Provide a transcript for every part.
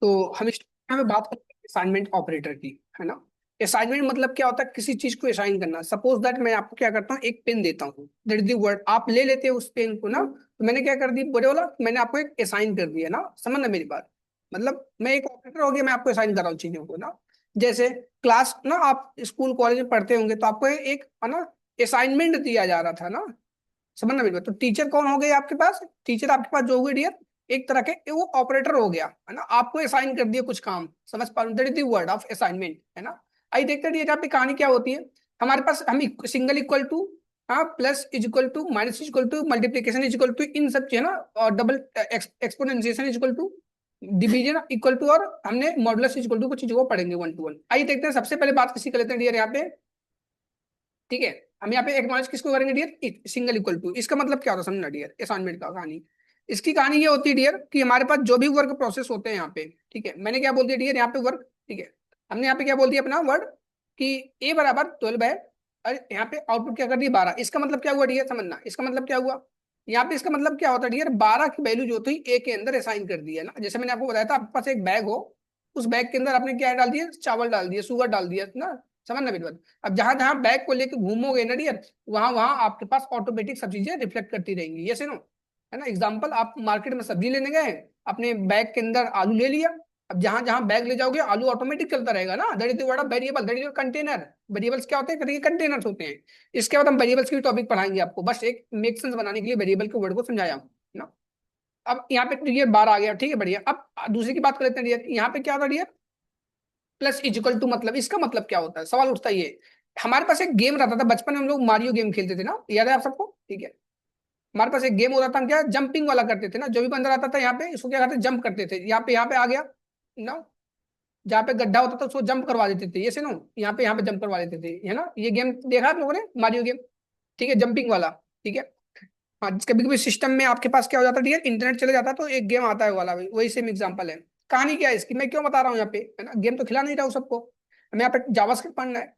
तो हम इस में बात करते हैं असाइनमेंट ऑपरेटर की, है ना। असाइनमेंट मतलब क्या होता है, किसी चीज को असाइन करना। सपोज दैट मैं आपको क्या करता हूँ, एक पेन देता हूँ, दैट इज द वर्ड, आप ले लेते हो उस पेन को ना, तो मैंने क्या कर दी, बोले बोला मैंने आपको एक असाइन कर दिया ना, समझ ना मेरी बात। मतलब मैं एक ऑपरेटर हो गया, मैं आपको असाइन कर रहा हूँ चीजों को ना। जैसे क्लास ना, आप स्कूल कॉलेज में पढ़ते होंगे तो आपको एक है ना असाइनमेंट दिया जा रहा था ना, समझना मेरी बात। तो टीचर कौन हो गए आपके पास, टीचर आपके पास जो हो गए डियर, एक तरह के वो ऑपरेटर हो गया, है ना। आपको असाइन कर दिया कुछ काम, समझ पा रहे, that is the word of assignment, है ना। आइए देखते हैं यहाँ पे कहानी क्या होती है। हमारे पास हम सिंगल इक्वल टू, हाँ, plus is equal to, minus is equal to, multiplication is equal to, इन सब है ना, और double exponentiation is equal to, division equal to, और हमने मॉडुलस इज इक्वल टू, कुछ चीजों को पढ़ेंगे वन टू वन। आइए देखते हैं, सबसे पहले बात किसी कर लेते हैं डियर यहाँ पे, ठीक है। हम यहाँ पे एक्नॉलेज किसको करेंगे डियर, सिंगल इक्वल टू। इसका मतलब क्या होता है समझना डियर, असाइनमेंट का कहानी। इसकी कहानी ये होती है डियर कि हमारे पास जो भी वर्क प्रोसेस होते हैं यहाँ पे, ठीक है, मैंने क्या बोल दिया डियर यहाँ पे वर्क, ठीक है। हमने यहाँ पे क्या बोल दिया अपना वर्ड कि ए बराबर 12 है, और यहाँ पे आउटपुट क्या कर दिया 12। इसका मतलब क्या हुआ डियर, समझना इसका मतलब क्या हुआ। यहाँ पे इसका मतलब क्या होता है डियर, 12 की वैल्यू जो थी ए के अंदर असाइन कर दी है ना। जैसे मैंने आपको बताया था, आपके पास एक बैग हो, उस बैग के अंदर आपने क्या डाल दिया, चावल डाल दिया, शुगर डाल दिया ना, समझना मेरी बात। अब जहां जहां बैग को लेकर घूमोगे ना डियर, वहां वहां आपके पास ऑटोमेटिक सब चीजें रिफ्लेक्ट करती रहेंगी, ये नो, है ना। एग्जाम्पल, आप मार्केट में सब्जी लेने गए, अपने बैग के अंदर आलू ले लिया, अब जहां जहां बैग ले जाओगे आलू ऑटोमेटिक चलता रहेगा ना, that is the word of variable, that is container. Variables क्या होते हैं, कंटेनर्स होते हैं। इसके बाद हम वेरिएबल्स की टॉपिक पढ़ाएंगे आपको, बस एक मेक सेंस बनाने के लिए वेरिएबल के वर्ड को समझाया हूं ना। अब यहाँ पे डियर 12 आ गया, ठीक है, बढ़िया। अब दूसरी की बात कर लेते हैं डियर, यहाँ पे क्या होता है डियर, प्लस इजिकल टू, मतलब इसका मतलब क्या होता है, सवाल उठता है ये। हमारे पास एक गेम रहता था बचपन में, हम लोग मारियो गेम खेलते थे ना, याद है आप सबको, ठीक है। हमारे पास एक गेम होता था, हम क्या जंपिंग वाला करते थे ना, जो भी बंदर आता था यहाँ पे इसको क्या करते, जंप करते थे। यहाँ पे आ गया ना, जहाँ पे गड्ढा होता था उसको जंप करवा देते थे, ये से नो, यहाँ पे जंप करवा देते थे, है ना। ये गेम देखा आप लोगों ने, मारियो गेम, ठीक है, जंपिंग वाला, ठीक है। हाँ, कभी कभी सिस्टम में आपके पास क्या हो जाता है ठीक है, इंटरनेट चले जाता है तो एक गेम आता है वो वाला, वही सेम एग्जांपल है। कहानी क्या है इसकी, मैं क्यों बता रहा हूँ यहाँ पे, है ना, गेम तो खिला नहीं रहा हूँ सबको, हमें यहाँ पे जावास्क्रिप्ट पढ़ना है,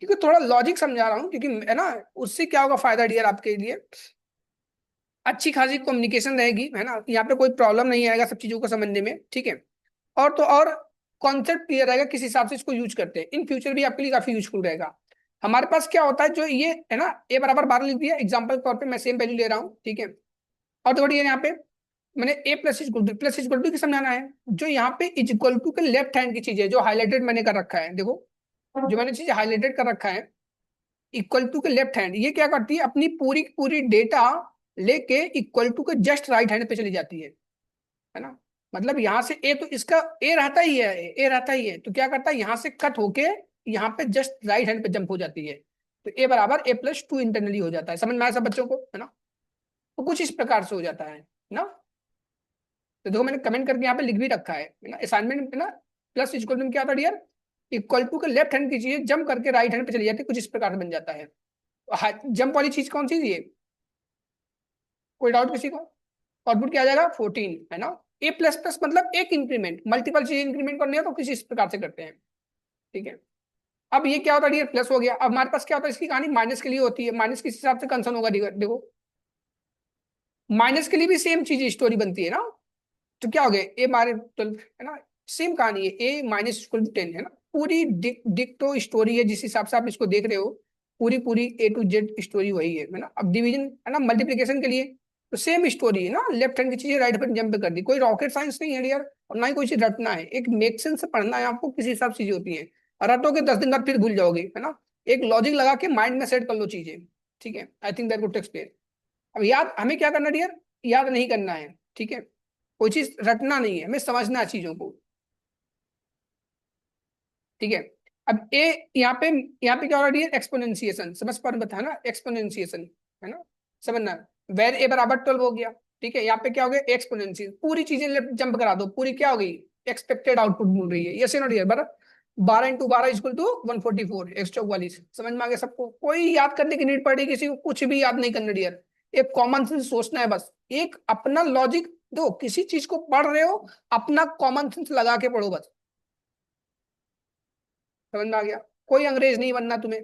क्योंकि थोड़ा लॉजिक समझा रहा हूँ, क्योंकि है ना, उससे क्या होगा फायदा डियर आपके लिए, अच्छी खासी कम्युनिकेशन रहेगी, है ना। यहाँ पे कोई प्रॉब्लम नहीं आएगा सब चीजों को समझने में, ठीक है। और तो और कॉन्सेप्ट क्लियर रहेगा, किस हिसाब से इसको यूज करते हैं, इन फ्यूचर भी आपके लिए काफी यूजफुल रहेगा। हमारे पास क्या होता है, जो ये है ना, ए बराबर 12 लिख दिया एग्जाम्पल के तौर पे, मैं सेम वैल्यू ले रहा हूँ, ठीक है। और थोड़ी यहाँ पे मैंने ए प्लस इज इक्वल टू की समझाना है, जो यहाँ पे इज इक्वल टू के लेफ्ट हैंड की चीज है, जो हाईलाइटेड मैंने कर रखा है, देखो जो मैंने चीज हाईलाइटेड कर रखा है, इक्वल टू के लेफ्ट हैंड, ये क्या करती है, अपनी पूरी पूरी डेटा लेके इक्वल टू के जस्ट राइट हैंड पे चली जाती है ना। मतलब यहाँ से ए, तो इसका ए रहता ही है, ए रहता ही है, तो क्या करता है, यहाँ से कट होके यहाँ पे जस्ट राइट हैंड पे जंप हो जाती है, तो ए बराबर ए प्लस टू इंटरनली हो जाता है, समझ में आया सब बच्चों को, है ना। तो कुछ इस प्रकार से हो जाता है ना। तो देखो मैंने कमेंट करके यहाँ पे लिख भी रखा है ना, असाइनमेंट है ना, प्लस इक्वल टू क्या था डियर, इक्वल टू के लेफ्ट हैंड की चीज जंप करके राइट हैंड पे चली जाती है, कुछ इस प्रकार से बन जाता है। जंप वाली चीज कौन सी थी ये, कोई डाउट किसी को। आउटपुट क्या आ जाएगा 14, है ना। ए प्लस प्लस मतलब एक इंक्रीमेंट, मल्टीपल चीज इंक्रीमेंट करनी है तो किसी इस प्रकार से करते हैं, ठीक है। अब ये क्या होता है डियर, प्लस हो गया। अब हमारे पास क्या होता है, इसकी कहानी माइनस के लिए होती है, माइनस किस हिसाब से कंसर्न होगा देखो, माइनस के लिए भी सेम चीज स्टोरी बनती है ना। तो क्या हो गया, ए मारे 12, है ना, सेम कहानी है, ए माइनस इक्वल टू 10, है ना। पूरी डिक्टो स्टोरी है, जिस हिसाब से आप इसको देख रहे हो, पूरी पूरी ए टू जेड स्टोरी वही है ना। अब डिवीजन है ना, मल्टीप्लीकेशन के लिए तो सेम स्टोरी है ना, लेफ्ट हैंड की चीजें राइट हैंड जंप कर दी, कोई रॉकेट साइंस नहीं है यार, और ना ही कोई चीज रटना है, एक मेक सेंस से पढ़ना है आपको, किसी हिसाब से चीजें होती है। रटोगे 10 दिन बाद फिर भूल जाओगे, है ना। एक लॉजिक लगा के माइंड में सेट कर लो चीजें, ठीक है। I think that good to explain. अब याद हमें क्या करना डियर, याद नहीं करना है, ठीक है, कोई चीज रटना नहीं है, हमें समझना है चीजों को, ठीक है। अब ए, यहाँ पे क्या हो रहा है, एक्सपोनेंशिएशन, समझ पर बता ना, एक्सपोनेंशिएशन, है ना, समझना। वेर ए बराबर 12 हो गया, ठीक है, यहाँ पे क्या हो गया एक्सपोनेंशियल, पूरी चीजें जंप करा दो, पूरी क्या हो गई, एक्सपेक्टेड आउटपुट मिल रही है, ये नो डियर, बराबर 12 इंटू 12 इक्वल टू 144, 144, समझ में आ गया सबको, कोई याद करने की नीड पड़ी किसी को, कुछ भी याद नहीं करना डियर, एक कॉमन सेंस सोचना है बस, एक अपना लॉजिक दो, किसी चीज को पढ़ रहे हो अपना कॉमन सेंस लगा के पढ़ो बस, समझ में आ गया। कोई अंग्रेज नहीं बनना तुम्हें,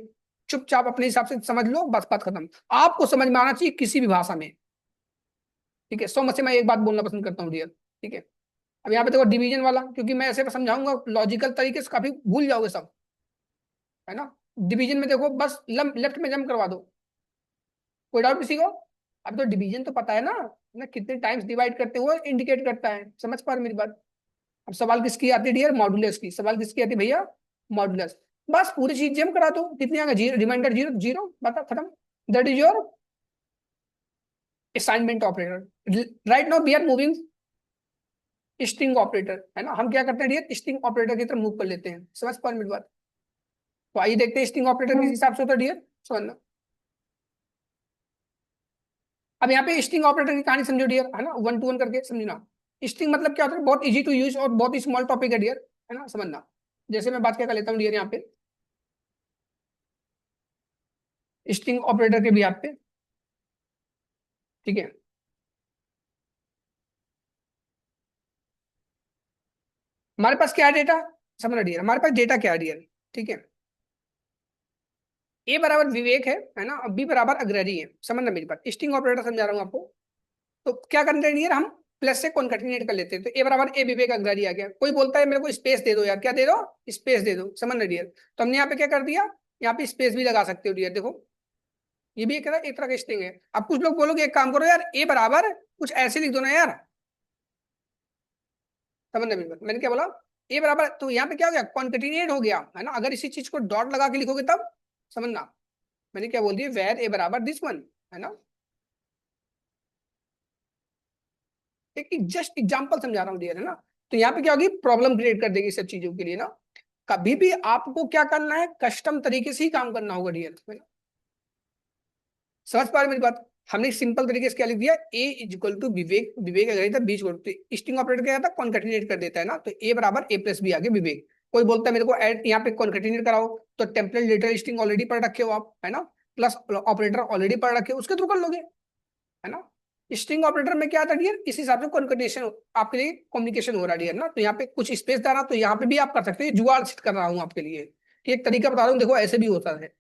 चुपचाप अपने हिसाब से समझ लो, बस बात खत्म। आपको समझ में आना चाहिए किसी भी भाषा में, ठीक है। सो मुझसे मैं एक बात बोलना पसंद करता हूँ डियर, ठीक है। अब यहाँ पे देखो डिवीजन वाला, क्योंकि मैं ऐसे समझाऊंगा लॉजिकल तरीके से, काफी भूल जाओगे सब, है ना। डिवीजन में देखो बस लेफ्ट में जंप करवा दो, कोई डाउट किसी को? अब तो डिवीजन तो पता है ना कितने टाइम्स डिवाइड करते हुए इंडिकेट करता है, समझ पा रहे मेरी बात? अब सवाल किसकी आती है डियर? मॉडुलस की। सवाल किसकी आती है भैया? मॉडुलस। बस पूरी चीज जम करा दो, कितनी आ गया? जीरो, रिमाइंडर जीरो जीरो, बता खत्म। That is your assignment operator. Right now we are moving string operator, है ना। हम क्या करते हैं डियर? स्ट्रिंग ऑपरेटर की तरफ मूव कर लेते हैं, समझ पा रहे मेरी बात? तो आइए देखते हैं स्ट्रिंग ऑपरेटर किस हिसाब से होता है डियर, समझना। अब यहाँ पे स्ट्रिंग ऑपरेटर की कहानी समझो डियर, है ना, वन टू वन करके समझना। स्ट्रिंग मतलब क्या होता है? बहुत इजी टू यूज और बहुत ही स्मॉल टॉपिक है डियर, है ना, समझना। जैसे मैं बात क्या कर लेता हूँ डियर यहाँ पे स्ट्रिंग ऑपरेटर के भी आप पे, ठीक है। हमारे पास क्या है? डेटा। समझना डियर, हमारे पास डेटा क्या है डियर, ठीक है। ए बराबर विवेक है ना, और बी बराबर अग्रहरी है, समझना मेरी बात। स्ट्रिंग ऑपरेटर समझा रहा हूँ आपको। तो क्या करते हैं डियर? हम प्लस से कॉन्केटिनेट कर लेते हैं, तो ए बराबर ए विवेक अग्रहरी आ गया। कोई बोलता है मेरे को स्पेस दे दो यार, क्या दे दो? स्पेस दे दो, समझना डियर। तो हमने यहाँ पे क्या कर दिया? यहाँ पे स्पेस भी लगा सकते हो डियर, देखो ये भी एक तरह का स्ट्रिंग है। अब कुछ लोग बोलोगे एक काम करो यार, ए बराबर कुछ ऐसे लिख दो ना यार, समझना मेरी बात। मैंने क्या बोला? ए बराबर, तो यहाँ पे क्या हो गया? कॉन्केटिनेट हो गया, है ना। अगर इसी चीज को डॉट लगा के लिखोगे तब, समझना मैंने क्या बोल दिया, वेर ए बराबर दिस वन, है ना। एक जस्ट एग्जांपल समझा रहा हूँ डियर, है ना। तो यहाँ पे क्या होगी? प्रॉब्लम क्रिएट कर देगी सब चीजों के लिए ना। कभी भी आपको क्या करना है? कस्टम तरीके से ही काम करना होगा डियर, समझ पा रहे मेरी बात? हमने सिंपल तरीके से क्या लिख दिया? ए इज इक्वल टू विवेक, विवेक अगर था बीच, तो स्ट्रिंग ऑपरेटर क्या था? कॉन्केटिनेट कर देता है ना। तो ए बराबर ए प्लस बी आगे विवेक। कोई बोलता है मेरे को ऐड यहाँ पे कॉन्केटिनेट कराओ, तो टेम्पलेट लिटरल स्ट्रिंग ऑलरेडी पढ़ रखे हो आप, है ना, प्लस ऑपरेटर ऑलरेडी पढ़ रखे हो, उसके थ्रू कर लोगे, है ना। स्ट्रिंग ऑपरेटर में क्या था डियर? इस हिसाब से कॉन्केटेशन आपके लिए कम्युनिकेशन हो रहा है डियर ना। तो यहाँ पे कुछ स्पेस डाला, तो यहाँ पे भी आप कर सकते हैं, जुगाड़ सेट कर रहा हूँ आपके लिए कि एक तरीका बता रहा हूँ, देखो ऐसे भी होता है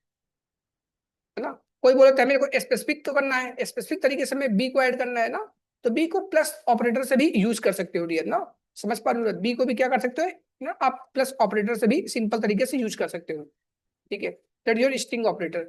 ना। कोई बोले तो मेरे को स्पेसिफिक तो करना है, स्पेसिफिक तरीके से मैं बी को ऐड करना है ना, तो बी को प्लस ऑपरेटर से भी यूज कर सकते हो डियर ना, समझ पा रहे हो? बी को भी क्या कर सकते हो ना आप? प्लस ऑपरेटर से भी सिंपल तरीके से यूज कर सकते हो, ठीक है। That your string operator.